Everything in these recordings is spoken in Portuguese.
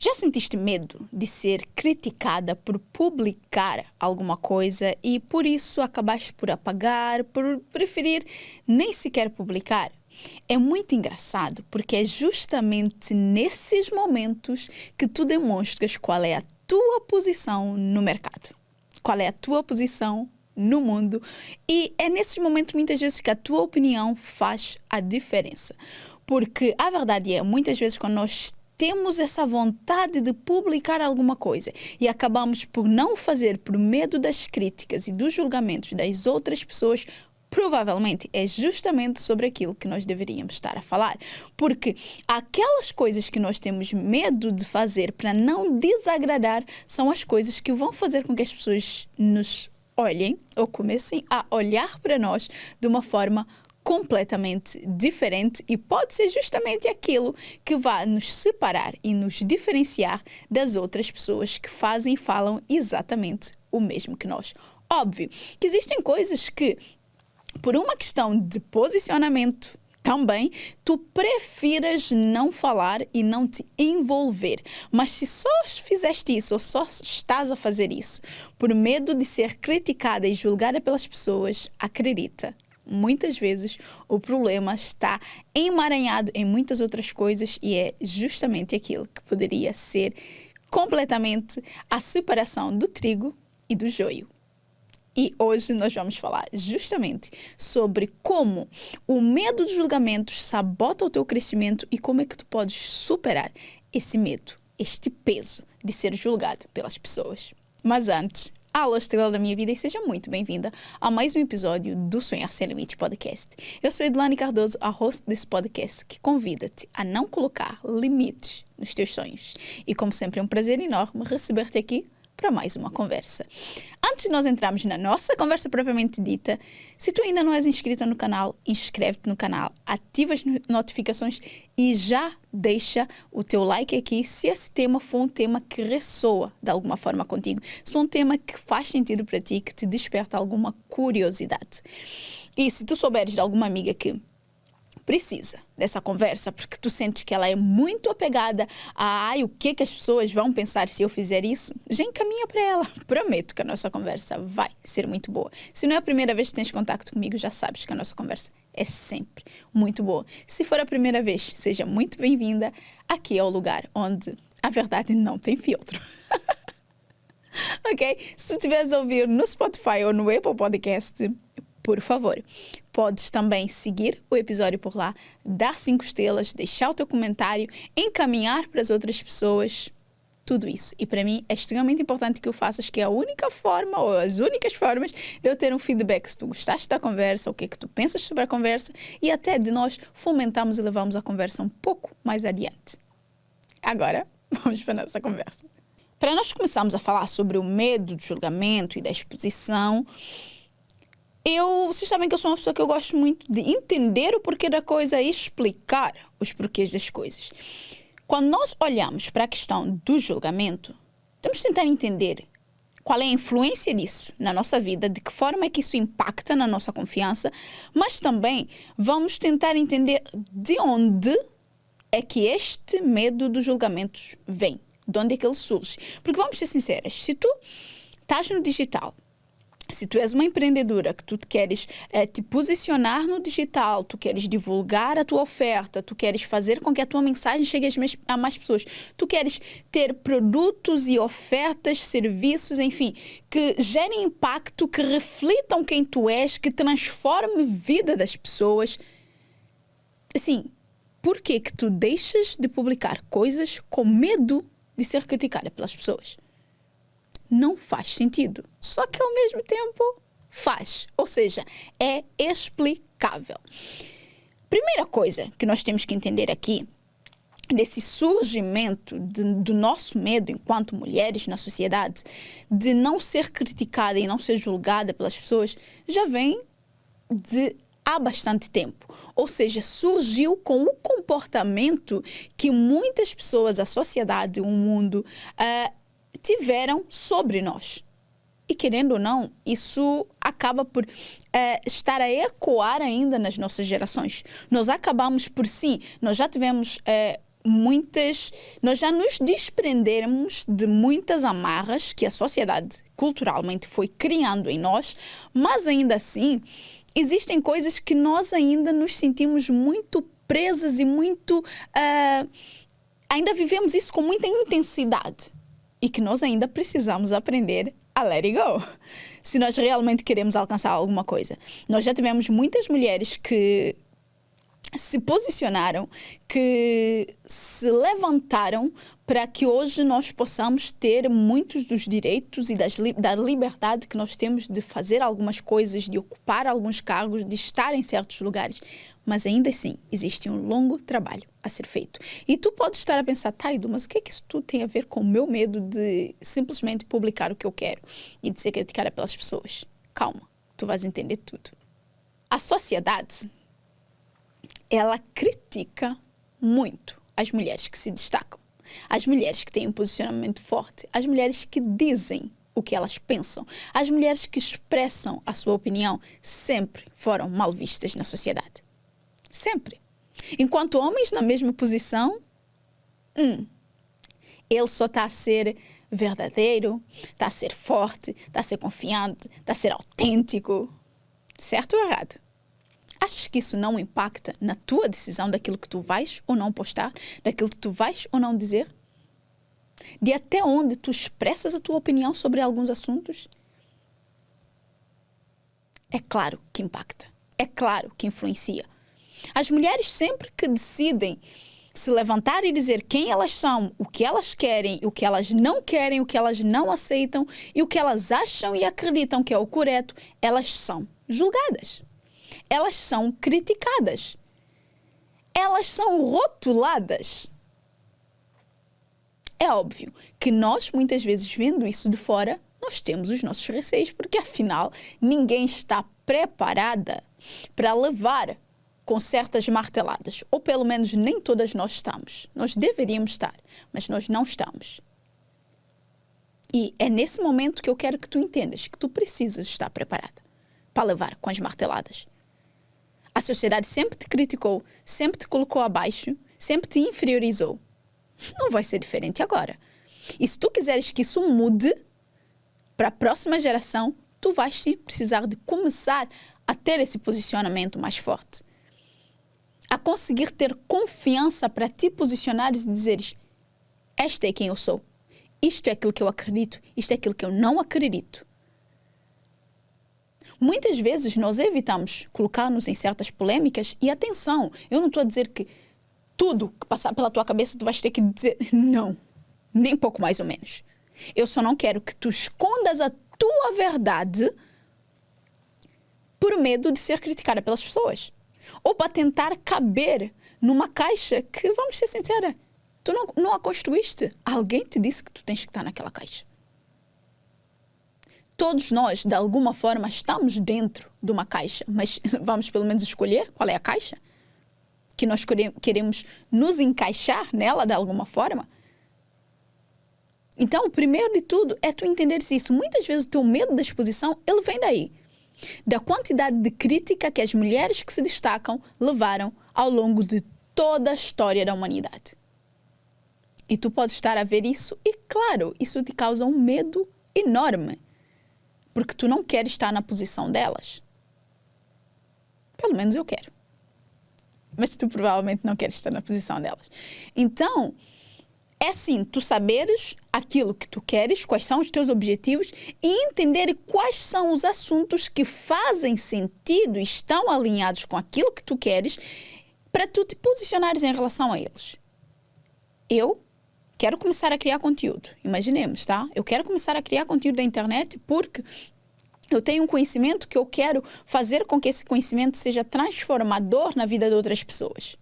Já sentiste medo de ser criticada por publicar alguma coisa e por isso acabaste por apagar, por preferir nem sequer publicar? É muito engraçado porque é justamente nesses momentos que tu demonstras qual é a tua posição no mercado, qual é a tua posição no mundo, e é nesses momentos muitas vezes que a tua opinião faz a diferença. Porque a verdade é, muitas vezes quando nós temos essa vontade de publicar alguma coisa e acabamos por não fazer por medo das críticas e dos julgamentos das outras pessoas, provavelmente é justamente sobre aquilo que nós deveríamos estar a falar. Porque aquelas coisas que nós temos medo de fazer para não desagradar são as coisas que vão fazer com que as pessoas nos olhem ou comecem a olhar para nós de uma forma completamente diferente, e pode ser justamente aquilo que vai nos separar e nos diferenciar das outras pessoas que fazem e falam exatamente o mesmo que nós. Óbvio que existem coisas que, por uma questão de posicionamento também, tu prefiras não falar e não te envolver. Mas se só fizeste isso ou só estás a fazer isso por medo de ser criticada e julgada pelas pessoas, acredita, muitas vezes o problema está emaranhado em muitas outras coisas e é justamente aquilo que poderia ser completamente a separação do trigo e do joio. E hoje nós vamos falar justamente sobre como o medo dos julgamentos sabota o teu crescimento e como é que tu podes superar esse medo, este peso de ser julgado pelas pessoas. Mas antes, alô, estrela da minha vida, e seja muito bem-vinda a mais um episódio do Sonhar Sem Limites Podcast. Eu sou Edilane Cardoso, a host desse podcast, que convida-te a não colocar limites nos teus sonhos. E como sempre é um prazer enorme receber-te aqui para mais uma conversa. Antes de nós entrarmos na nossa conversa propriamente dita, se tu ainda não és inscrita no canal, inscreve-te no canal, ativa as notificações e já deixa o teu like aqui se esse tema for um tema que ressoa de alguma forma contigo, se for um tema que faz sentido para ti, que te desperta alguma curiosidade. E se tu souberes de alguma amiga que precisa dessa conversa, porque tu sentes que ela é muito apegada a o que as pessoas vão pensar se eu fizer isso, já encaminha para ela. Prometo que a nossa conversa vai ser muito boa. Se não é a primeira vez que tens contato comigo, já sabes que a nossa conversa é sempre muito boa. Se for a primeira vez, seja muito bem-vinda. Aqui é o lugar onde a verdade não tem filtro. Ok? Se tu estiveres a ouvir no Spotify ou no Apple Podcast, por favor, podes também seguir o episódio por lá, dar 5 estrelas, deixar o teu comentário, encaminhar para as outras pessoas, tudo isso. E para mim é extremamente importante que o faças, que é a única forma, ou as únicas formas, de eu ter um feedback se tu gostaste da conversa, o que é que tu pensas sobre a conversa e até de nós fomentarmos e levarmos a conversa um pouco mais adiante. Agora, vamos para a nossa conversa. Para nós começarmos a falar sobre o medo do julgamento e da exposição, vocês sabem que eu sou uma pessoa que eu gosto muito de entender o porquê da coisa e explicar os porquês das coisas. Quando nós olhamos para a questão do julgamento, temos de tentar entender qual é a influência disso na nossa vida, de que forma é que isso impacta na nossa confiança, mas também vamos tentar entender de onde é que este medo dos julgamentos vem, de onde é que ele surge. Porque vamos ser sinceras, se tu estás no digital, se tu és uma empreendedora que tu queres te posicionar no digital, tu queres divulgar a tua oferta, tu queres fazer com que a tua mensagem chegue a mais pessoas, tu queres ter produtos e ofertas, serviços, enfim, que gerem impacto, que reflitam quem tu és, que transforme a vida das pessoas. Assim, por que tu deixas de publicar coisas com medo de ser criticada pelas pessoas? Não faz sentido. Só que ao mesmo tempo faz. Ou seja, é explicável. Primeira coisa que nós temos que entender aqui, desse surgimento do nosso medo enquanto mulheres na sociedade, de não ser criticada e não ser julgada pelas pessoas, já vem há bastante tempo. Ou seja, surgiu com o comportamento que muitas pessoas, a sociedade, o mundo, tiveram sobre nós. E querendo ou não, isso acaba por estar a ecoar ainda nas nossas gerações. Nós acabamos por nós já tivemos nós já nos desprendemos de muitas amarras que a sociedade culturalmente foi criando em nós, mas ainda assim existem coisas que nós ainda nos sentimos muito presas e muito... ainda vivemos isso com muita intensidade e que nós ainda precisamos aprender a let it go, se nós realmente queremos alcançar alguma coisa. Nós já tivemos muitas mulheres que se posicionaram, que se levantaram para que hoje nós possamos ter muitos dos direitos e da liberdade que nós temos de fazer algumas coisas, de ocupar alguns cargos, de estar em certos lugares. Mas ainda assim, existe um longo trabalho a ser feito. E tu podes estar a pensar, Taido, mas o que é que isso tudo tem a ver com o meu medo de simplesmente publicar o que eu quero e de ser criticada pelas pessoas? Calma, tu vais entender tudo. A sociedade, ela critica muito as mulheres que se destacam, as mulheres que têm um posicionamento forte, as mulheres que dizem o que elas pensam, as mulheres que expressam a sua opinião sempre foram mal vistas na sociedade. Sempre. Enquanto homens na mesma posição, ele só está a ser verdadeiro, está a ser forte, está a ser confiante, está a ser autêntico. Certo ou errado? Achas que isso não impacta na tua decisão daquilo que tu vais ou não postar, daquilo que tu vais ou não dizer? De até onde tu expressas a tua opinião sobre alguns assuntos? É claro que impacta. É claro que influencia. As mulheres sempre que decidem se levantar e dizer quem elas são, o que elas querem, o que elas não querem, o que elas não aceitam e o que elas acham e acreditam que é o correto, elas são julgadas. Elas são criticadas. Elas são rotuladas. É óbvio que nós, muitas vezes, vendo isso de fora, nós temos os nossos receios, porque afinal ninguém está preparada para levar com certas marteladas. Ou pelo menos nem todas nós estamos. Nós deveríamos estar, mas nós não estamos. E é nesse momento que eu quero que tu entendas que tu precisas estar preparada para levar com as marteladas. A sociedade sempre te criticou, sempre te colocou abaixo, sempre te inferiorizou. Não vai ser diferente agora. E se tu quiseres que isso mude para a próxima geração, tu vais sim precisar de começar a ter esse posicionamento mais forte. A conseguir ter confiança para te posicionares e dizeres: este é quem eu sou. Isto é aquilo que eu acredito, isto é aquilo que eu não acredito. Muitas vezes nós evitamos colocar-nos em certas polêmicas e atenção, eu não estou a dizer que tudo que passar pela tua cabeça tu vais ter que dizer não, nem pouco mais ou menos. Eu só não quero que tu escondas a tua verdade por medo de ser criticada pelas pessoas. Ou para tentar caber numa caixa que, vamos ser sinceros, tu não a construíste. Alguém te disse que tu tens que estar naquela caixa. Todos nós, de alguma forma, estamos dentro de uma caixa, mas vamos pelo menos escolher qual é a caixa que nós queremos nos encaixar nela de alguma forma. Então, o primeiro de tudo é tu entenderes isso. Muitas vezes o teu medo da exposição, ele vem daí. Da quantidade de crítica que as mulheres que se destacam levaram ao longo de toda a história da humanidade. E tu podes estar a ver isso e, claro, isso te causa um medo enorme. Porque tu não queres estar na posição delas. Pelo menos eu quero. Mas tu provavelmente não queres estar na posição delas. Então, é sim, tu saberes aquilo que tu queres, quais são os teus objetivos e entender quais são os assuntos que fazem sentido e estão alinhados com aquilo que tu queres para tu te posicionares em relação a eles. Eu quero começar a criar conteúdo. Imaginemos, tá? Eu quero começar a criar conteúdo da internet porque eu tenho um conhecimento que eu quero fazer com que esse conhecimento seja transformador na vida de outras pessoas.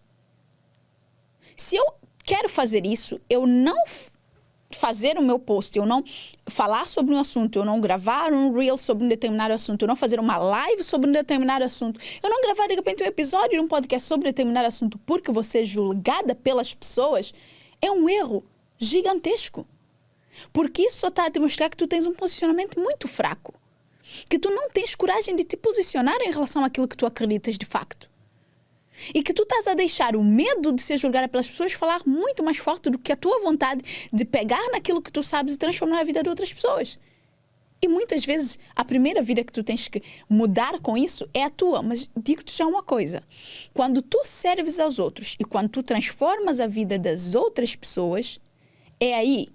Se eu quero fazer isso, eu não fazer o meu post, eu não falar sobre um assunto, eu não gravar um reel sobre um determinado assunto, eu não fazer uma live sobre um determinado assunto, eu não gravar de repente um episódio de um podcast sobre um determinado assunto porque você é julgada pelas pessoas, é um erro gigantesco. Porque isso só está a te mostrar que tu tens um posicionamento muito fraco. Que tu não tens coragem de te posicionar em relação àquilo que tu acreditas de facto. E que tu estás a deixar o medo de ser julgada pelas pessoas falar muito mais forte do que a tua vontade de pegar naquilo que tu sabes e transformar a vida de outras pessoas. E muitas vezes a primeira vida que tu tens que mudar com isso é a tua. Mas digo-te já uma coisa. Quando tu serves aos outros e quando tu transformas a vida das outras pessoas, é aí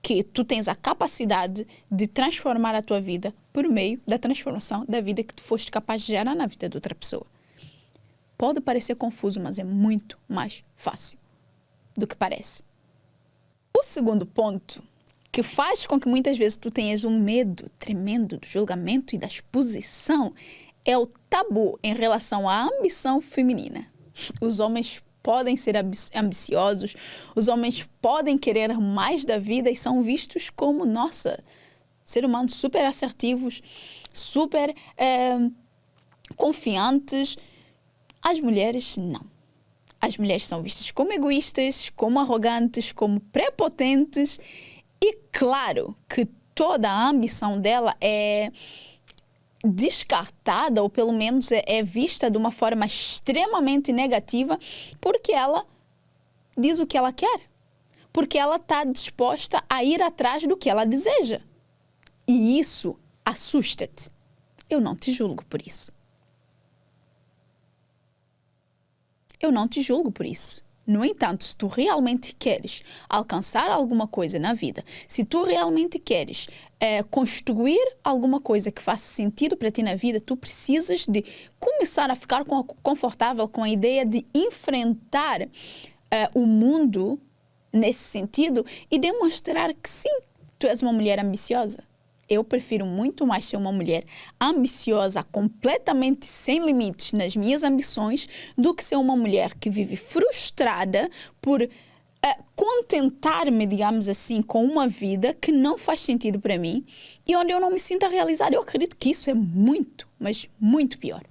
que tu tens a capacidade de transformar a tua vida por meio da transformação da vida que tu foste capaz de gerar na vida de outra pessoa. Pode parecer confuso, mas é muito mais fácil do que parece. O segundo ponto que faz com que muitas vezes tu tenhas um medo tremendo do julgamento e da exposição é o tabu em relação à ambição feminina. Os homens podem ser ambiciosos, os homens podem querer mais da vida e são vistos como, nossa, seres humanos super assertivos, super confiantes. As mulheres, não. As mulheres são vistas como egoístas, como arrogantes, como prepotentes. E claro que toda a ambição dela é descartada, ou pelo menos é vista de uma forma extremamente negativa, porque ela diz o que ela quer. Porque ela está disposta a ir atrás do que ela deseja. E isso assusta-te. Eu não te julgo por isso. Eu não te julgo por isso. No entanto, se tu realmente queres alcançar alguma coisa na vida, se tu realmente queres construir alguma coisa que faça sentido para ti na vida, tu precisas de começar a ficar confortável com a ideia de enfrentar o mundo nesse sentido e demonstrar que sim, tu és uma mulher ambiciosa. Eu prefiro muito mais ser uma mulher ambiciosa, completamente sem limites nas minhas ambições, do que ser uma mulher que vive frustrada por contentar-me, digamos assim, com uma vida que não faz sentido para mim e onde eu não me sinto realizada. Eu acredito que isso é muito, mas muito pior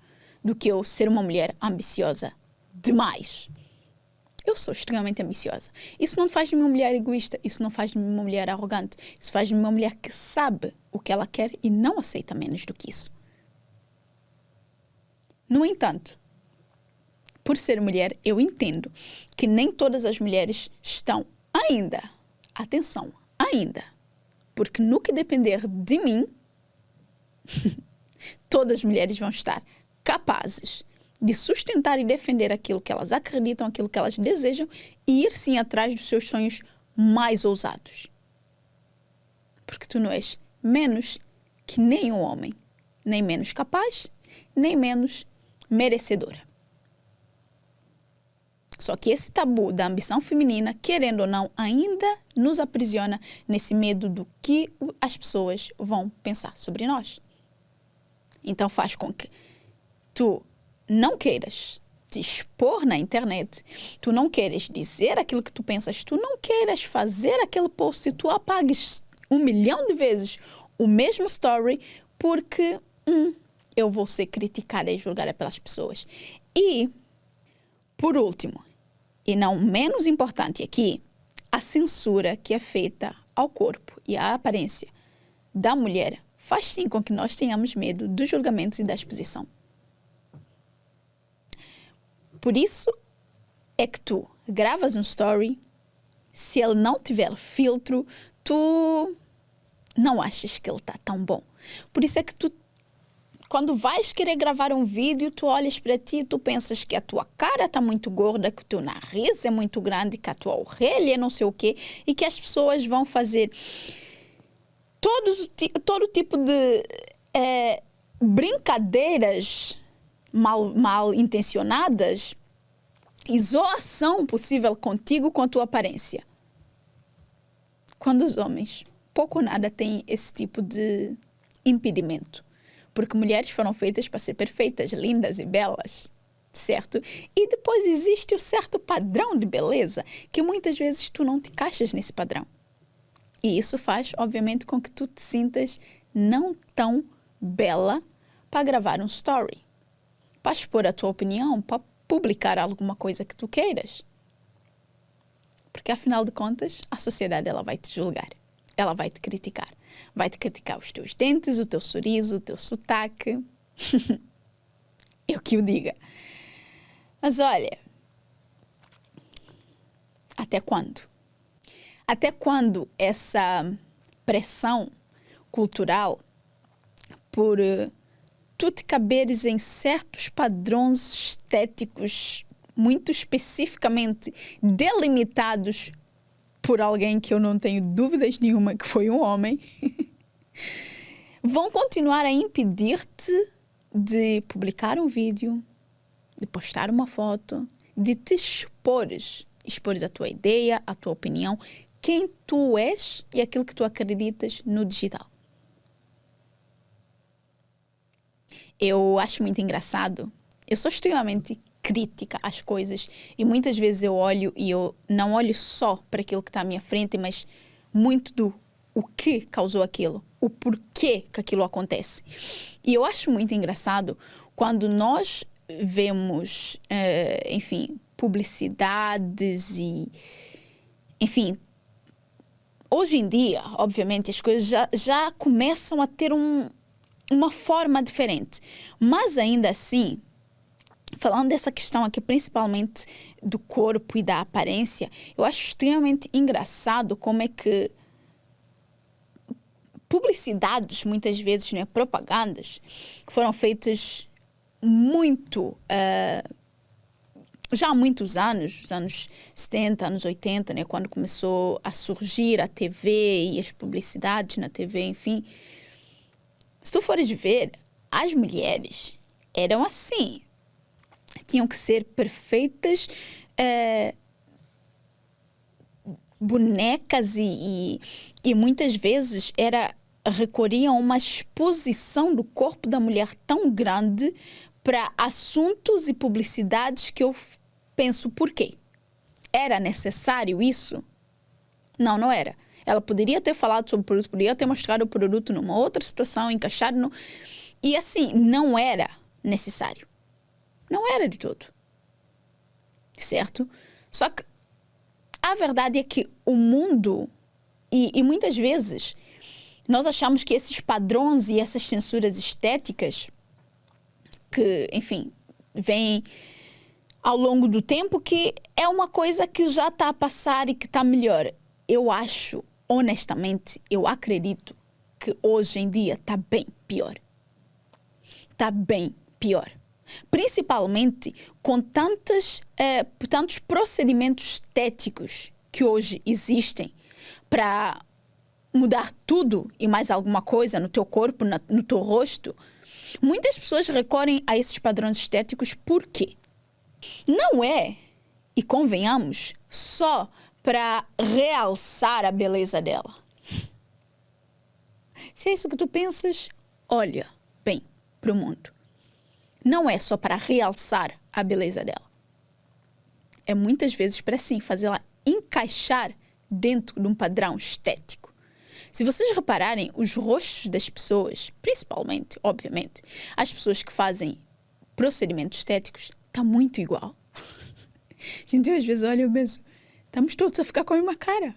do que eu ser uma mulher ambiciosa demais. Eu sou extremamente ambiciosa. Isso não faz de mim uma mulher egoísta. Isso não faz de mim uma mulher arrogante. Isso faz de mim uma mulher que sabe o que ela quer e não aceita menos do que isso. No entanto, por ser mulher, eu entendo que nem todas as mulheres estão ainda, atenção, ainda, porque no que depender de mim, todas as mulheres vão estar capazes de sustentar e defender aquilo que elas acreditam, aquilo que elas desejam e ir sim atrás dos seus sonhos mais ousados. Porque tu não és menos que nenhum homem, nem menos capaz, nem menos merecedora. Só que esse tabu da ambição feminina, querendo ou não, ainda nos aprisiona nesse medo do que as pessoas vão pensar sobre nós. Então faz com que tu não queiras te expor na internet, tu não queiras dizer aquilo que tu pensas, tu não queiras fazer aquele post e tu apagues 1 milhão de vezes o mesmo story porque eu vou ser criticada e julgada pelas pessoas. E, por último, e não menos importante aqui, a censura que é feita ao corpo e à aparência da mulher faz sim com que nós tenhamos medo dos julgamentos e da exposição. Por isso é que tu gravas um story, se ele não tiver filtro, tu não achas que ele está tão bom. Por isso é que tu, quando vais querer gravar um vídeo, tu olhas para ti e tu pensas que a tua cara está muito gorda, que o teu nariz é muito grande, que a tua orelha é não sei o quê, e que as pessoas vão fazer todo tipo de brincadeiras mal intencionadas e zoação possível contigo com a tua aparência. Quando os homens pouco ou nada têm esse tipo de impedimento. Porque mulheres foram feitas para ser perfeitas, lindas e belas, certo? E depois existe o certo padrão de beleza que muitas vezes tu não te encaixas nesse padrão. E isso faz, obviamente, com que tu te sintas não tão bela para gravar um story, para expor a tua opinião, para publicar alguma coisa que tu queiras. Porque, afinal de contas, a sociedade ela vai te julgar. Ela vai te criticar. Vai te criticar os teus dentes, o teu sorriso, o teu sotaque. Eu que o diga. Mas olha, até quando? Até quando essa pressão cultural por tu te caberes em certos padrões estéticos muito especificamente delimitados por alguém que eu não tenho dúvidas nenhuma que foi um homem, vão continuar a impedir-te de publicar um vídeo, de postar uma foto, de te expores a tua ideia, a tua opinião, quem tu és e aquilo que tu acreditas no digital. Eu acho muito engraçado. Eu sou extremamente crítica às coisas e muitas vezes eu olho e eu não olho só para aquilo que está à minha frente, mas muito do o que causou aquilo, o porquê que aquilo acontece. E eu acho muito engraçado quando nós vemos, enfim, publicidades e, enfim, hoje em dia, obviamente, as coisas já começam a ter uma forma diferente. Mas ainda assim, falando dessa questão aqui, principalmente do corpo e da aparência, eu acho extremamente engraçado como é que publicidades, muitas vezes, né, propagandas, que foram feitas muito, já há muitos anos, os anos 70, anos 80, né, quando começou a surgir a TV e as publicidades na TV, enfim. Se tu fores ver, as mulheres eram assim. Tinham que ser perfeitas bonecas e muitas vezes recorriam a uma exposição do corpo da mulher tão grande para assuntos e publicidades que eu penso, por quê? Era necessário isso? Não, não era. Ela poderia ter falado sobre o produto, poderia ter mostrado o produto numa outra situação, encaixado no... E assim, não era necessário. Não era de todo. Certo? Só que a verdade é que o mundo, e muitas vezes, nós achamos que esses padrões e essas censuras estéticas, que, enfim, vêm ao longo do tempo, que é uma coisa que já está a passar e que está melhor. Eu acho, honestamente, eu acredito que hoje em dia está bem pior. Está bem pior. Principalmente com tantos procedimentos estéticos que hoje existem para mudar tudo e mais alguma coisa no teu corpo, no teu rosto. Muitas pessoas recorrem a esses padrões estéticos por quê? Não é, e convenhamos, só para realçar a beleza dela. Se é isso que tu pensas, olha bem para o mundo. Não é só para realçar a beleza dela. É muitas vezes para sim fazê-la encaixar dentro de um padrão estético. Se vocês repararem, os rostos das pessoas, principalmente, obviamente, as pessoas que fazem procedimentos estéticos, está muito igual. Gente, eu às vezes olho e penso, estamos todos a ficar com a mesma cara.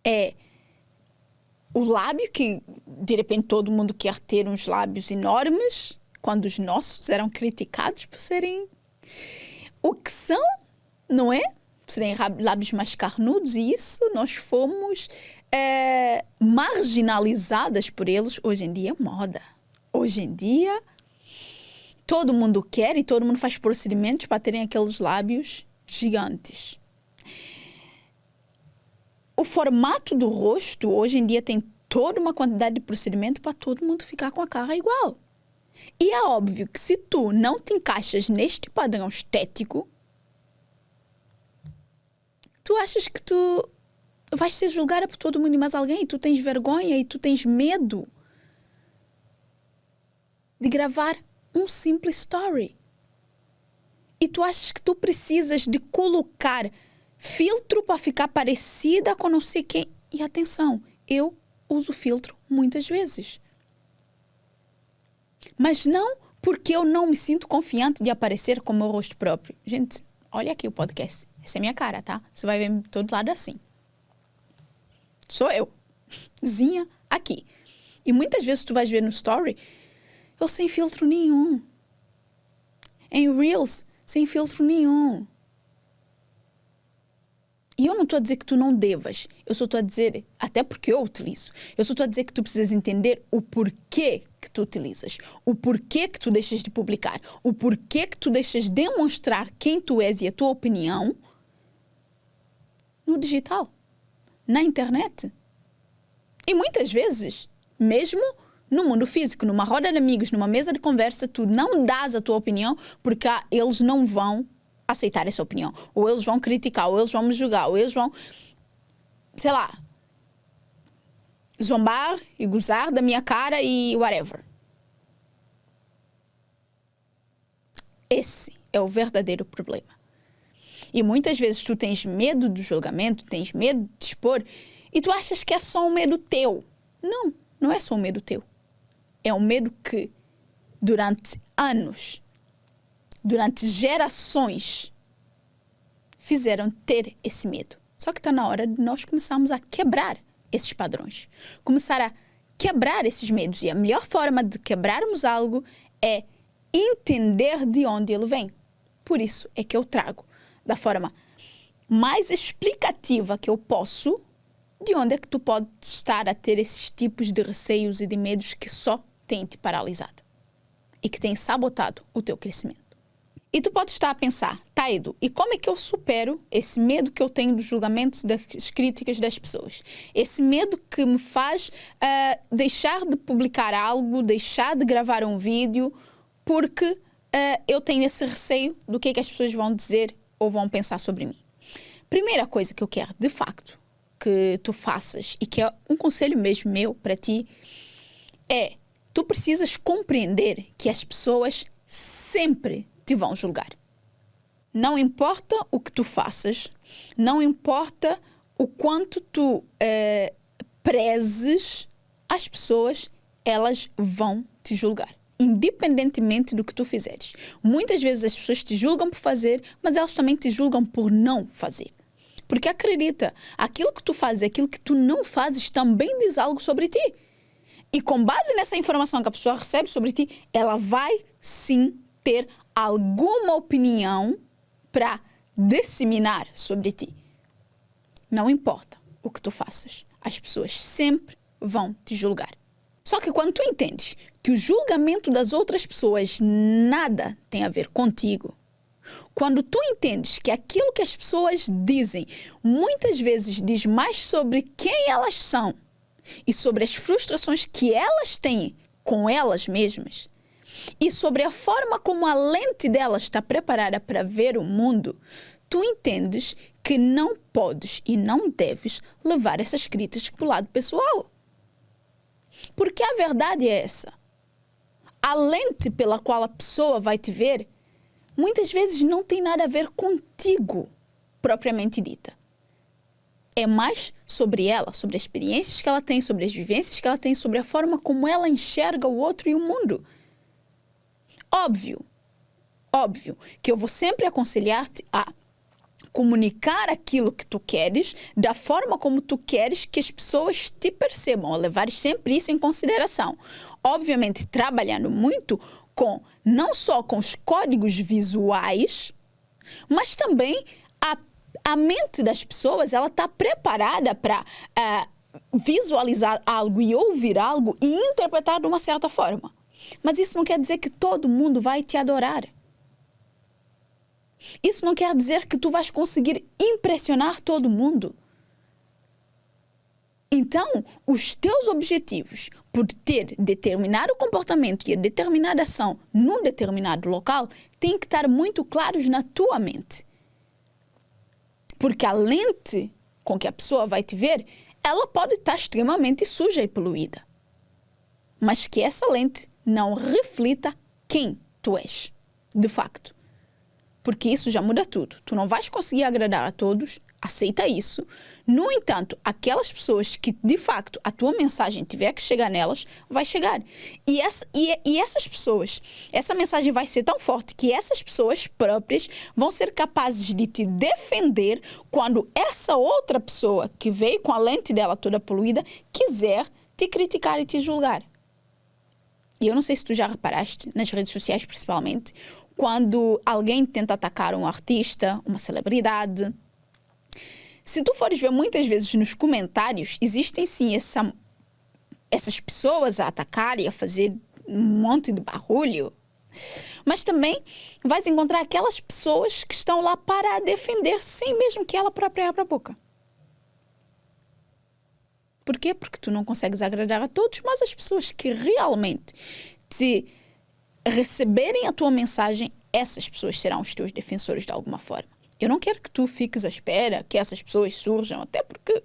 É o lábio que, de repente, todo mundo quer ter uns lábios enormes, quando os nossos eram criticados por serem o que são, não é? Por serem lábios mais carnudos, e isso nós fomos marginalizadas por eles. Hoje em dia é moda. Hoje em dia, todo mundo quer e todo mundo faz procedimentos para terem aqueles lábios gigantes. O formato do rosto, hoje em dia, tem toda uma quantidade de procedimento para todo mundo ficar com a cara igual. E é óbvio que se tu não te encaixas neste padrão estético, tu achas que tu vais ser julgada por todo mundo e mais alguém, e tu tens vergonha e tu tens medo de gravar um simples story. E tu achas que tu precisas de colocar filtro para ficar parecida com não sei quem. E atenção, eu uso filtro muitas vezes. Mas não porque eu não me sinto confiante de aparecer com o meu rosto próprio. Gente, olha aqui o podcast. Essa é a minha cara, tá? Você vai ver de todo lado assim. Sou eu. Zinha aqui. E muitas vezes tu vais ver no story, eu sem filtro nenhum. em Reels, sem filtro nenhum. E eu não estou a dizer que tu não devas. Eu só estou a dizer, até porque eu utilizo, eu só estou a dizer que tu precisas entender o porquê que tu utilizas. O porquê que tu deixas de publicar. O porquê que tu deixas de demonstrar quem tu és e a tua opinião no digital, na internet. E muitas vezes, mesmo no mundo físico, numa roda de amigos, numa mesa de conversa, tu não dás a tua opinião porque eles não vão aceitar essa opinião. Ou eles vão criticar, ou eles vão me julgar, ou eles vão, sei lá, zombar e gozar da minha cara e whatever. Esse é o verdadeiro problema. E muitas vezes tu tens medo do julgamento, tens medo de expor, e tu achas que é só um medo teu. Não, não é só um medo teu. É um medo que, durante anos, durante gerações, fizeram ter esse medo. Só que está na hora de nós começarmos a quebrar esses padrões. Começar a quebrar esses medos. E a melhor forma de quebrarmos algo é entender de onde ele vem. Por isso é que eu trago, da forma mais explicativa que eu posso, de onde é que tu podes estar a ter esses tipos de receios e de medos que só têm te paralisado e que têm sabotado o teu crescimento. E tu podes estar a pensar, tá, Edu, e como é que eu supero esse medo que eu tenho dos julgamentos, das críticas das pessoas? Esse medo que me faz deixar de publicar algo, deixar de gravar um vídeo, porque eu tenho esse receio do que é que as pessoas vão dizer ou vão pensar sobre mim. Primeira coisa que eu quero, de facto, que tu faças, e que é um conselho mesmo meu para ti, é, tu precisas compreender que as pessoas sempre te vão julgar. Não importa o que tu faças, não importa o quanto tu prezes, as pessoas, elas vão te julgar, independentemente do que tu fizeres. Muitas vezes as pessoas te julgam por fazer, mas elas também te julgam por não fazer. Porque acredita, aquilo que tu fazes, aquilo que tu não fazes também diz algo sobre ti. E com base nessa informação que a pessoa recebe sobre ti, ela vai sim ter alguma opinião para disseminar sobre ti. Não importa o que tu faças, as pessoas sempre vão te julgar. Só que quando tu entendes que o julgamento das outras pessoas nada tem a ver contigo, quando tu entendes que aquilo que as pessoas dizem muitas vezes diz mais sobre quem elas são e sobre as frustrações que elas têm com elas mesmas e sobre a forma como a lente delas está preparada para ver o mundo, tu entendes que não podes e não deves levar essas críticas para o lado pessoal. Porque a verdade é essa. A lente pela qual a pessoa vai te ver muitas vezes não tem nada a ver contigo, propriamente dita. É mais sobre ela, sobre as experiências que ela tem, sobre as vivências que ela tem, sobre a forma como ela enxerga o outro e o mundo. Óbvio que eu vou sempre aconselhar-te a comunicar aquilo que tu queres da forma como tu queres que as pessoas te percebam, a levares sempre isso em consideração. Obviamente, trabalhando muito não só com os códigos visuais, mas também a mente das pessoas, ela está preparada para visualizar algo e ouvir algo e interpretar de uma certa forma. Mas isso não quer dizer que todo mundo vai te adorar. Isso não quer dizer que tu vais conseguir impressionar todo mundo. Então, os teus objetivos por ter determinado comportamento e determinada ação num determinado local têm que estar muito claros na tua mente. Porque a lente com que a pessoa vai te ver, ela pode estar extremamente suja e poluída. Mas que essa lente não reflita quem tu és, de facto. Porque isso já muda tudo. Tu não vais conseguir agradar a todos, aceita isso. No entanto, aquelas pessoas que, de facto, a tua mensagem tiver que chegar nelas, vai chegar. E essas pessoas, essa mensagem vai ser tão forte que essas pessoas próprias vão ser capazes de te defender quando essa outra pessoa que veio com a lente dela toda poluída quiser te criticar e te julgar. E eu não sei se tu já reparaste, nas redes sociais principalmente, quando alguém tenta atacar um artista, uma celebridade. Se tu fores ver muitas vezes nos comentários, existem sim essas pessoas a atacar e a fazer um monte de barulho. Mas também vais encontrar aquelas pessoas que estão lá para a defender sem mesmo que ela própria abra a boca. Por quê? Porque tu não consegues agradar a todos, mas as pessoas que realmente te receberem a tua mensagem, essas pessoas serão os teus defensores de alguma forma. Eu não quero que tu fiques à espera que essas pessoas surjam, até porque,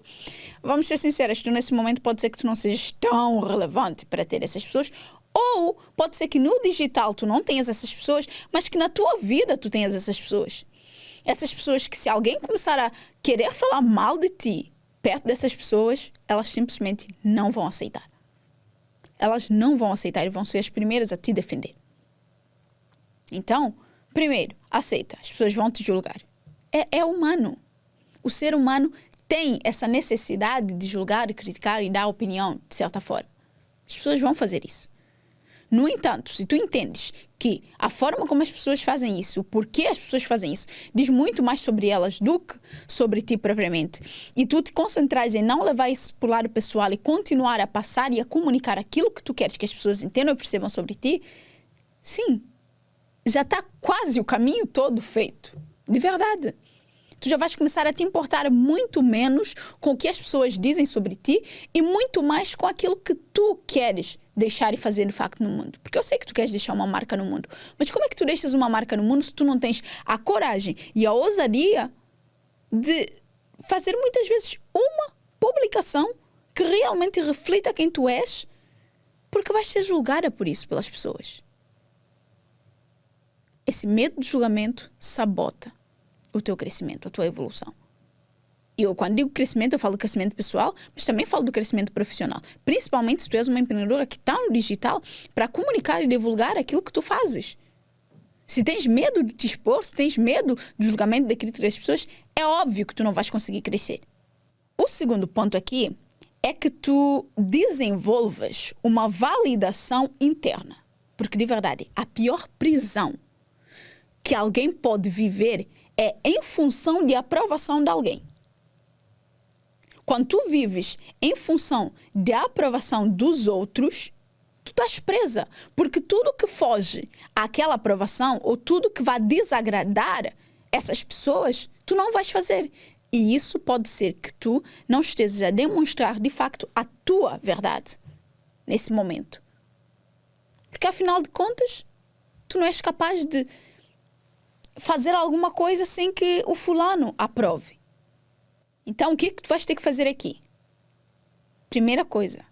vamos ser sinceros, tu nesse momento pode ser que tu não sejas tão relevante para ter essas pessoas, ou pode ser que no digital tu não tenhas essas pessoas, mas que na tua vida tu tenhas essas pessoas. Essas pessoas que, se alguém começar a querer falar mal de ti perto dessas pessoas, elas simplesmente não vão aceitar. Elas não vão aceitar e vão ser as primeiras a te defender. Então, primeiro, aceita. As pessoas vão te julgar. É humano. O ser humano tem essa necessidade de julgar, criticar e dar opinião, de certa forma. As pessoas vão fazer isso. No entanto, se tu entendes que a forma como as pessoas fazem isso, o porquê as pessoas fazem isso, diz muito mais sobre elas do que sobre ti propriamente, e tu te concentrares em não levar isso para o lado pessoal e continuar a passar e a comunicar aquilo que tu queres que as pessoas entendam e percebam sobre ti, sim, já está quase o caminho todo feito. De verdade. Tu já vais começar a te importar muito menos com o que as pessoas dizem sobre ti e muito mais com aquilo que tu queres deixar e fazer de facto no mundo. Porque eu sei que tu queres deixar uma marca no mundo. Mas como é que tu deixas uma marca no mundo se tu não tens a coragem e a ousadia de fazer muitas vezes uma publicação que realmente reflita quem tu és? Porque vais ser julgada por isso pelas pessoas. Esse medo de julgamento sabota o teu crescimento, a tua evolução. E eu, quando digo crescimento, eu falo do crescimento pessoal, mas também falo do crescimento profissional. Principalmente se tu és uma empreendedora que está no digital para comunicar e divulgar aquilo que tu fazes. Se tens medo de te expor, se tens medo do julgamento, da crítica das pessoas, é óbvio que tu não vais conseguir crescer. O segundo ponto aqui é que tu desenvolvas uma validação interna. Porque, de verdade, a pior prisão que alguém pode viver é em função de aprovação de alguém. Quando tu vives em função da aprovação dos outros, tu estás presa. Porque tudo que foge àquela aprovação ou tudo que vai desagradar essas pessoas, tu não vais fazer. E isso pode ser que tu não estejas a demonstrar de facto a tua verdade nesse momento. Porque afinal de contas, tu não és capaz de fazer alguma coisa sem que o fulano aprove. Então, o que é que tu vais ter que fazer aqui? Primeira coisa,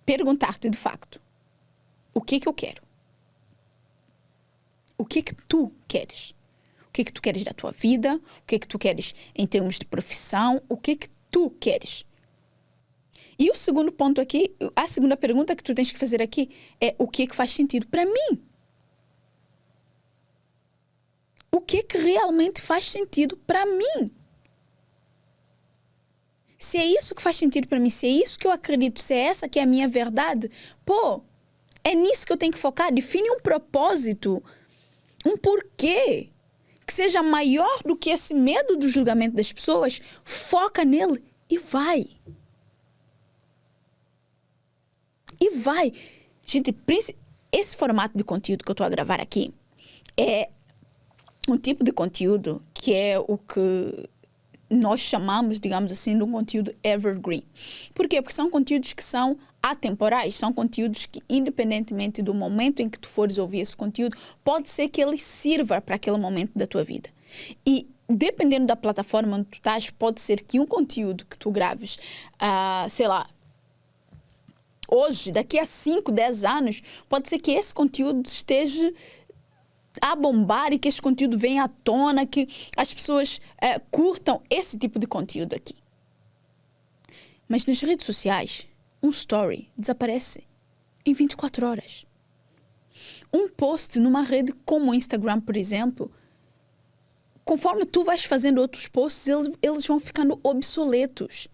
perguntar-te de facto, o que é que eu quero? O que é que tu queres? O que é que tu queres da tua vida? O que é que tu queres em termos de profissão? O que é que tu queres? E o segundo ponto aqui, a segunda pergunta que tu tens que fazer aqui é o que é que faz sentido para mim? O que é que realmente faz sentido para mim? Se é isso que faz sentido para mim, se é isso que eu acredito, se é essa que é a minha verdade, é nisso que eu tenho que focar. Define um propósito, um porquê que seja maior do que esse medo do julgamento das pessoas. Foca nele e vai. E vai. Gente, esse formato de conteúdo que eu estou a gravar aqui é um tipo de conteúdo que é o que nós chamamos, digamos assim, de um conteúdo evergreen. Por quê? Porque são conteúdos que são atemporais, são conteúdos que, independentemente do momento em que tu fores ouvir esse conteúdo, pode ser que ele sirva para aquele momento da tua vida. E dependendo da plataforma onde tu estás, pode ser que um conteúdo que tu graves, sei lá, hoje, daqui a 5, 10 anos, pode ser que esse conteúdo esteja a bombar e que esse conteúdo venha à tona, que as pessoas curtam esse tipo de conteúdo aqui. Mas nas redes sociais, um story desaparece em 24 horas. Um post numa rede como o Instagram, por exemplo, conforme tu vais fazendo outros posts, eles vão ficando obsoletos.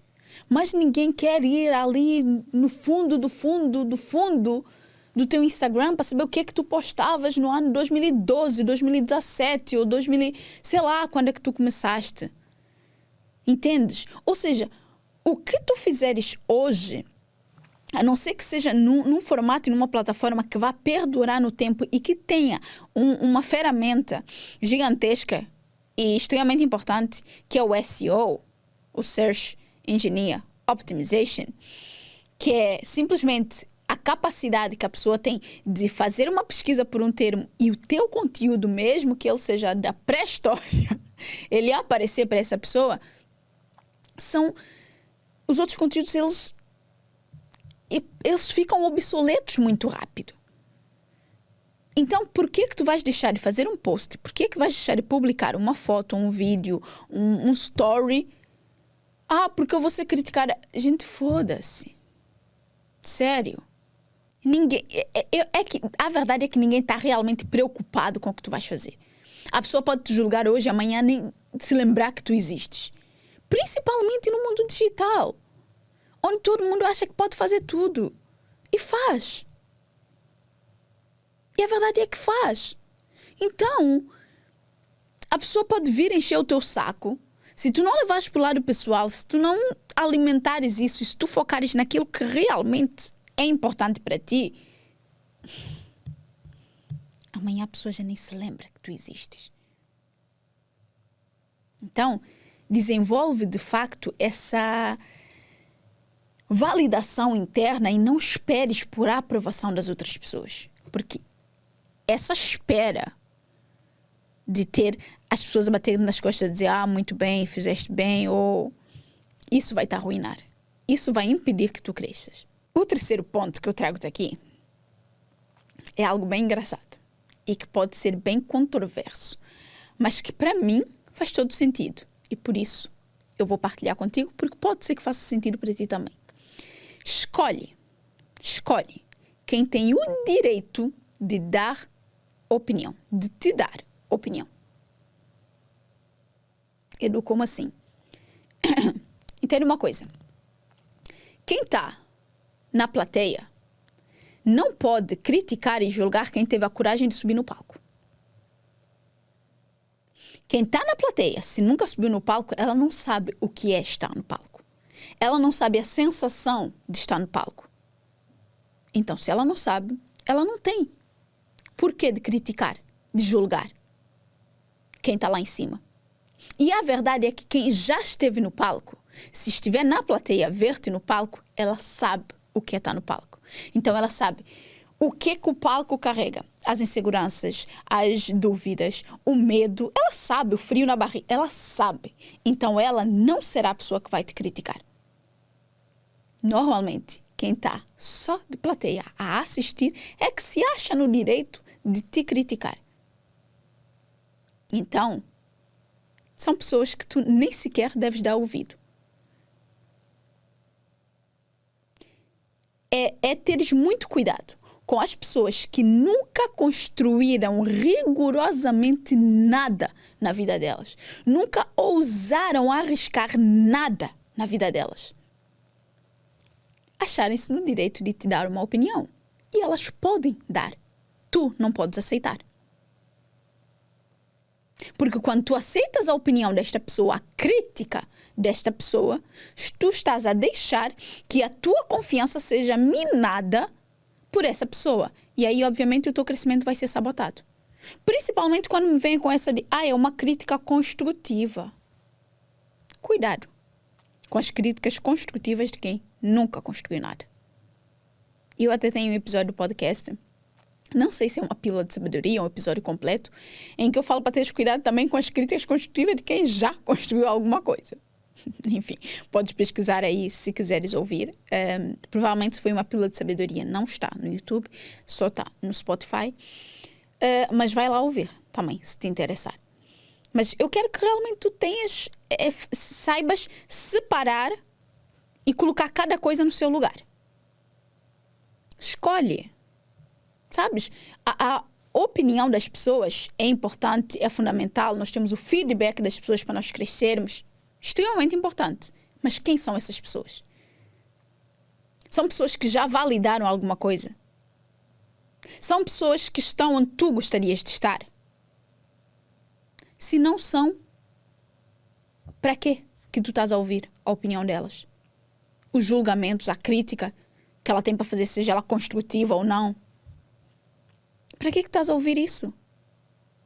Mas ninguém quer ir ali no fundo do fundo do fundo do teu Instagram para saber o que é que tu postavas no ano 2012, 2017 ou 2000, sei lá, quando é que tu começaste. Entendes? Ou seja, o que tu fizeres hoje, a não ser que seja num formato e numa plataforma que vá perdurar no tempo e que tenha uma ferramenta gigantesca e extremamente importante, que é o SEO, o Search Engine Optimization, que é simplesmente a capacidade que a pessoa tem de fazer uma pesquisa por um termo e o teu conteúdo, mesmo que ele seja da pré-história, ele aparecer para essa pessoa, são os outros conteúdos, eles ficam obsoletos muito rápido. Então, por que tu vais deixar de fazer um post? Por que vais deixar de publicar uma foto, um vídeo, um story? Porque eu vou ser criticada. Gente, foda-se. Sério. Ninguém, a verdade é que ninguém está realmente preocupado com o que tu vais fazer. A pessoa pode te julgar hoje, amanhã nem se lembrar que tu existes. Principalmente no mundo digital, onde todo mundo acha que pode fazer tudo. E faz. E a verdade é que faz. Então, a pessoa pode vir encher o teu saco. Se tu não levares para o lado pessoal, se tu não alimentares isso, se tu focares naquilo que realmente é importante para ti, amanhã a pessoa já nem se lembra que tu existes. Então, desenvolve de facto essa validação interna e não esperes por a aprovação das outras pessoas. Porque essa espera de ter as pessoas a baterem nas costas e dizer muito bem, fizeste bem, ou isso vai te arruinar. Isso vai impedir que tu cresças. O terceiro ponto que eu trago daqui é algo bem engraçado e que pode ser bem controverso, mas que para mim faz todo sentido. E por isso eu vou partilhar contigo, porque pode ser que faça sentido para ti também. Escolhe quem tem o direito de dar opinião, de te dar opinião. Edu, como assim? Entende uma coisa. Quem está na plateia não pode criticar e julgar quem teve a coragem de subir no palco. Quem está na plateia, se nunca subiu no palco, ela não sabe o que é estar no palco. Ela não sabe a sensação de estar no palco. Então, se ela não sabe, ela não tem por que de criticar, de julgar quem está lá em cima. E a verdade é que quem já esteve no palco, se estiver na plateia, ver-te no palco, ela sabe o que é estar no palco. Então, ela sabe o que o palco carrega. As inseguranças, as dúvidas, o medo. Ela sabe, o frio na barriga. Ela sabe. Então, ela não será a pessoa que vai te criticar. Normalmente, quem está só de plateia a assistir é que se acha no direito de te criticar. Então, são pessoas que tu nem sequer deves dar ouvido. É teres muito cuidado com as pessoas que nunca construíram rigorosamente nada na vida delas. Nunca ousaram arriscar nada na vida delas. Acharem-se no direito de te dar uma opinião. E elas podem dar. Tu não podes aceitar. Porque quando tu aceitas a opinião desta pessoa, a crítica desta pessoa, tu estás a deixar que a tua confiança seja minada por essa pessoa. E aí, obviamente, o teu crescimento vai ser sabotado. Principalmente quando me vem com essa de, é uma crítica construtiva. Cuidado com as críticas construtivas de quem nunca construiu nada. Eu até tenho um episódio do podcast, não sei se é uma pílula de sabedoria, um episódio completo, em que eu falo para teres cuidado também com as críticas construtivas de quem já construiu alguma coisa. Enfim, podes pesquisar aí se quiseres ouvir. Provavelmente se foi uma pílula de sabedoria, não está no YouTube, só está no Spotify. Mas vai lá ouvir também, se te interessar. Mas eu quero que realmente tu saibas separar e colocar cada coisa no seu lugar. Escolhe. Sabes? A opinião das pessoas é importante, é fundamental. Nós temos o feedback das pessoas para nós crescermos. Extremamente importante. Mas quem são essas pessoas? São pessoas que já validaram alguma coisa? São pessoas que estão onde tu gostarias de estar? Se não são, para quê que tu estás a ouvir a opinião delas? Os julgamentos, a crítica que ela tem para fazer, seja ela construtiva ou não. Para que estás a ouvir isso?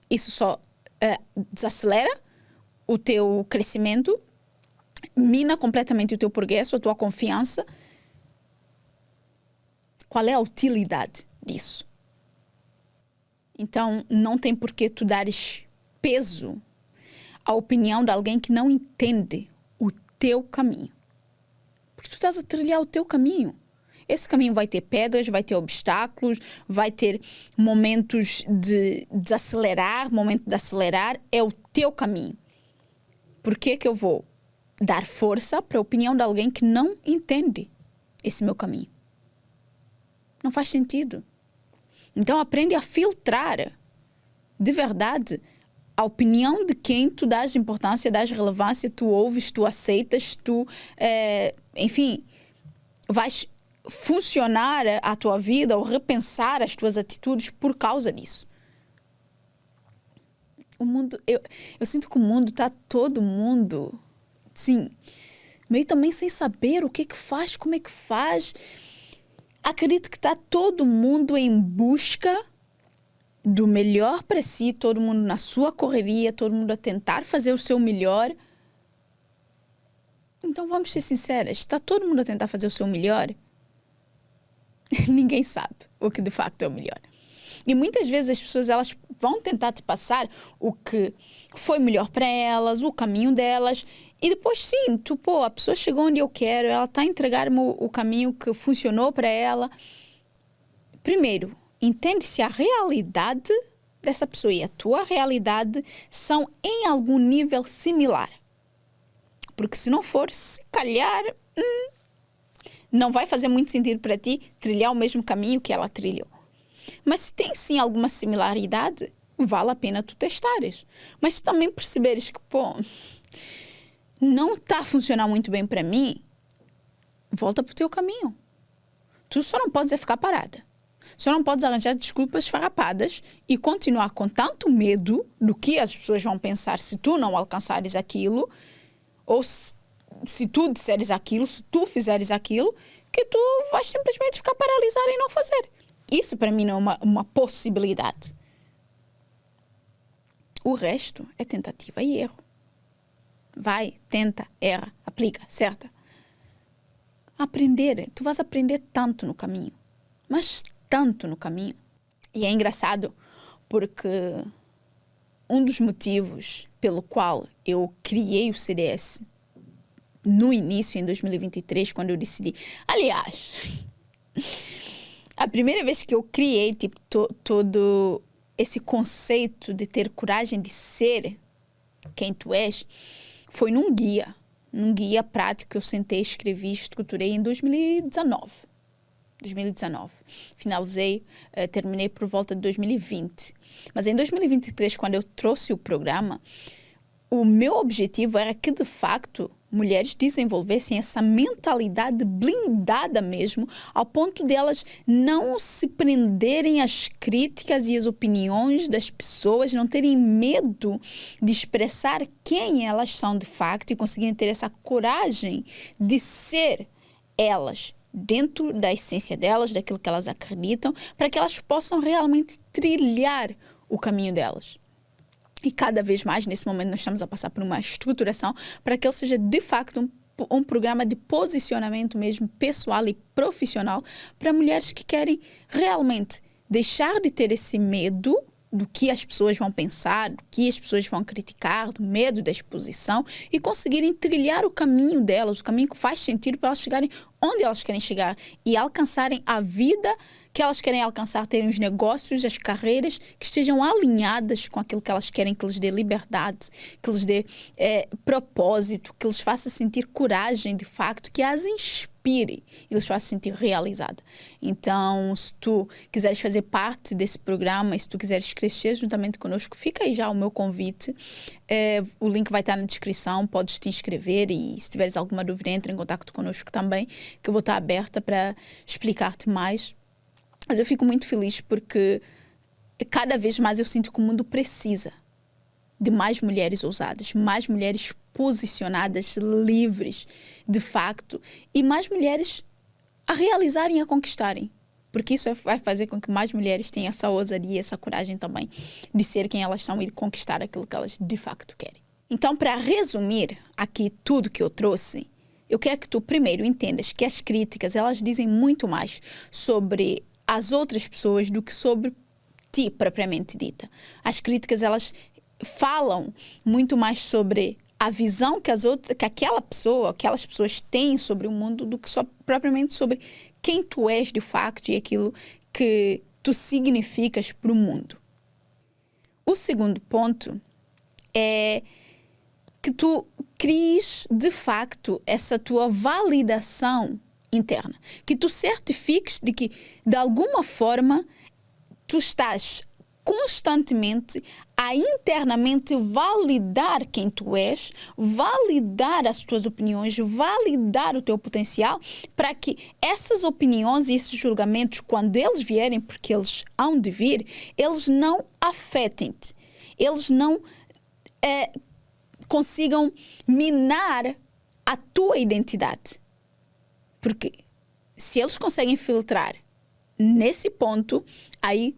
Isso só desacelera o teu crescimento, mina completamente o teu progresso, a tua confiança. Qual é a utilidade disso? Então, não tem por que tu dares peso à opinião de alguém que não entende o teu caminho. Porque tu estás a trilhar o teu caminho. Esse caminho vai ter pedras, vai ter obstáculos, vai ter momentos de desacelerar, momento de acelerar. É o teu caminho. Por que que eu vou dar força para a opinião de alguém que não entende esse meu caminho? Não faz sentido. Então aprende a filtrar de verdade a opinião de quem tu dás importância, dás relevância, tu ouves, tu aceitas, tu, enfim, vais funcionar a tua vida ou repensar as tuas atitudes por causa disso. O mundo, eu sinto que o mundo está todo mundo, sim, meio também sem saber o que faz, como é que faz. Acredito que está todo mundo em busca do melhor para si, todo mundo na sua correria, todo mundo a tentar fazer o seu melhor. Então vamos ser sinceras, está todo mundo a tentar fazer o seu melhor? Ninguém sabe o que de facto é o melhor. E muitas vezes as pessoas elas vão tentar te passar o que foi melhor para elas, o caminho delas, e depois sim, a pessoa chegou onde eu quero, ela está a entregar-me o caminho que funcionou para ela. Primeiro, entende se a realidade dessa pessoa e a tua realidade são em algum nível similar. Porque se não for, se calhar, não vai fazer muito sentido para ti trilhar o mesmo caminho que ela trilhou. Mas se tem sim alguma similaridade, vale a pena tu testares. Mas se também perceberes que, não está a funcionar muito bem para mim, volta para o teu caminho. Tu só não podes ficar parada. Só não podes arranjar desculpas farrapadas e continuar com tanto medo do que as pessoas vão pensar se tu não alcançares aquilo, ou se tu disseres aquilo, se tu fizeres aquilo, que tu vais simplesmente ficar paralisada e não fazer. Isso para mim não é uma possibilidade. O resto é tentativa e erro. Vai, tenta, erra, aplica, acerta. Aprender, tu vais aprender tanto no caminho, mas tanto no caminho. E é engraçado porque um dos motivos pelo qual eu criei o CDS no início, em 2023, quando eu decidi... Aliás, a primeira vez que eu criei todo esse conceito de ter coragem de ser quem tu és, foi num guia prático que eu sentei, escrevi e estruturei em 2019. Finalizei, terminei por volta de 2020. Mas em 2023, quando eu trouxe o programa, o meu objetivo era que, de facto, mulheres desenvolvessem essa mentalidade blindada mesmo, ao ponto de elas não se prenderem às críticas e às opiniões das pessoas, não terem medo de expressar quem elas são de facto e conseguirem ter essa coragem de ser elas, dentro da essência delas, daquilo que elas acreditam, para que elas possam realmente trilhar o caminho delas. E cada vez mais, nesse momento, nós estamos a passar por uma estruturação para que ele seja, de facto, um programa de posicionamento mesmo pessoal e profissional para mulheres que querem realmente deixar de ter esse medo do que as pessoas vão pensar, do que as pessoas vão criticar, do medo da exposição e conseguirem trilhar o caminho delas, o caminho que faz sentido para elas chegarem onde elas querem chegar e alcançarem a vida que elas querem alcançar, terem os negócios, as carreiras que estejam alinhadas com aquilo que elas querem, que lhes dê liberdade, que lhes dê propósito, que lhes faça sentir coragem de facto, que as inspire e lhes faça sentir realizada. Então, se tu quiseres fazer parte desse programa, se tu quiseres crescer juntamente connosco, fica aí já o meu convite. O link vai estar na descrição, podes te inscrever e se tiveres alguma dúvida, entre em contato connosco também, que eu vou estar aberta para explicar-te mais. Mas eu fico muito feliz porque cada vez mais eu sinto que o mundo precisa de mais mulheres ousadas, mais mulheres posicionadas, livres, de facto, e mais mulheres a realizarem e a conquistarem. Porque isso vai fazer com que mais mulheres tenham essa ousadia, essa coragem também de ser quem elas são e de conquistar aquilo que elas de facto querem. Então, para resumir aqui tudo que eu trouxe, eu quero que tu primeiro entendas que as críticas, elas dizem muito mais sobre as outras pessoas do que sobre ti, propriamente dita. As críticas, elas falam muito mais sobre a visão que aquelas pessoas têm sobre o mundo do que só propriamente sobre quem tu és de facto e aquilo que tu significas para o mundo. O segundo ponto é que tu cries de facto essa tua validação interna, que tu certifiques de que de alguma forma tu estás constantemente a internamente validar quem tu és, validar as tuas opiniões, validar o teu potencial, para que essas opiniões e esses julgamentos, quando eles vierem, porque eles hão de vir, eles não afetem-te, eles não consigam minar a tua identidade. Porque se eles conseguem filtrar nesse ponto, aí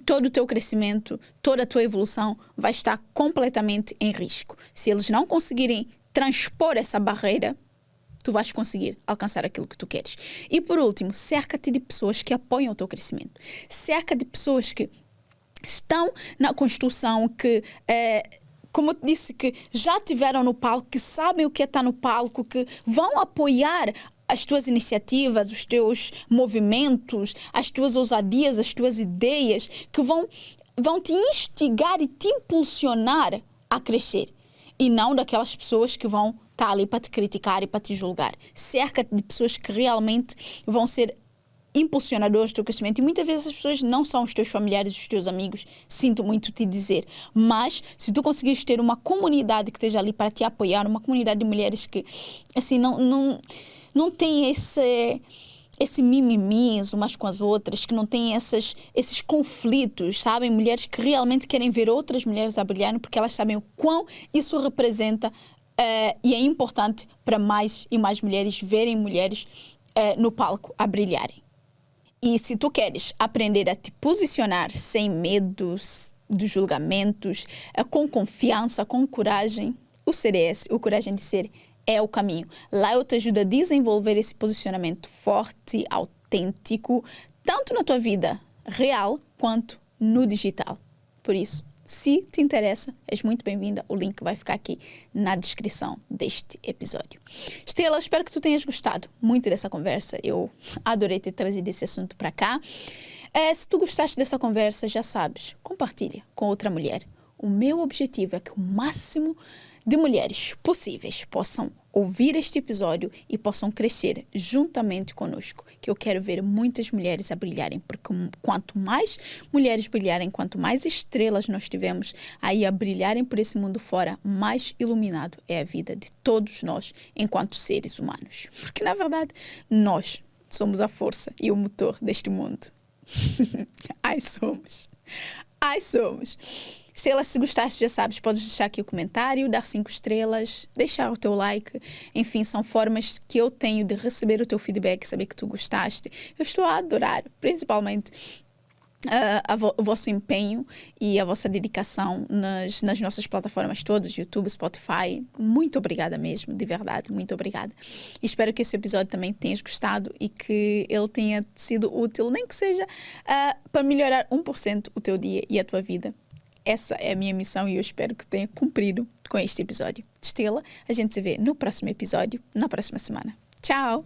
todo o teu crescimento, toda a tua evolução vai estar completamente em risco. Se eles não conseguirem transpor essa barreira, tu vais conseguir alcançar aquilo que tu queres. E por último, cerca-te de pessoas que apoiam o teu crescimento. Cerca de pessoas que estão na construção, que, como eu te disse, que já estiveram no palco, que sabem o que é estar no palco, que vão apoiar as tuas iniciativas, os teus movimentos, as tuas ousadias, as tuas ideias, que vão te instigar e te impulsionar a crescer. E não daquelas pessoas que vão estar ali para te criticar e para te julgar. Cerca-te de pessoas que realmente vão ser impulsionadores do teu crescimento. E muitas vezes as pessoas não são os teus familiares, os teus amigos, sinto muito te dizer. Mas se tu conseguires ter uma comunidade que esteja ali para te apoiar, uma comunidade de mulheres que assim não tem esse mimimis umas com as outras, que não tem esses conflitos, sabem? Mulheres que realmente querem ver outras mulheres a brilharem porque elas sabem o quão isso representa e é importante para mais e mais mulheres verem mulheres no palco a brilharem. E se tu queres aprender a te posicionar sem medos dos julgamentos, com confiança, com coragem, o CDS, o Coragem de Ser, é o caminho. Lá eu te ajudo a desenvolver esse posicionamento forte, autêntico, tanto na tua vida real quanto no digital. Por isso, se te interessa, és muito bem-vinda. O link vai ficar aqui na descrição deste episódio. Estrela, eu espero que tu tenhas gostado muito dessa conversa. Eu adorei ter trazido esse assunto para cá. Se tu gostaste dessa conversa, já sabes, compartilha com outra mulher. O meu objetivo é que o máximo de mulheres possíveis possam ouvir este episódio e possam crescer juntamente conosco, que eu quero ver muitas mulheres a brilharem, porque quanto mais mulheres brilharem, quanto mais estrelas nós tivermos aí a brilharem por esse mundo fora, mais iluminado é a vida de todos nós enquanto seres humanos. Porque, na verdade, nós somos a força e o motor deste mundo. Ai, somos. Ai, somos. Estrela, se gostaste, já sabes, podes deixar aqui o comentário, dar 5 estrelas, deixar o teu like. Enfim, são formas que eu tenho de receber o teu feedback, saber que tu gostaste. Eu estou a adorar, principalmente, o vosso empenho e a vossa dedicação nas nossas plataformas todas, YouTube, Spotify. Muito obrigada mesmo, de verdade, muito obrigada. E espero que esse episódio também tenhas gostado e que ele tenha sido útil, nem que seja para melhorar 1% o teu dia e a tua vida. Essa é a minha missão e eu espero que tenha cumprido com este episódio. Estrela, a gente se vê no próximo episódio, na próxima semana. Tchau!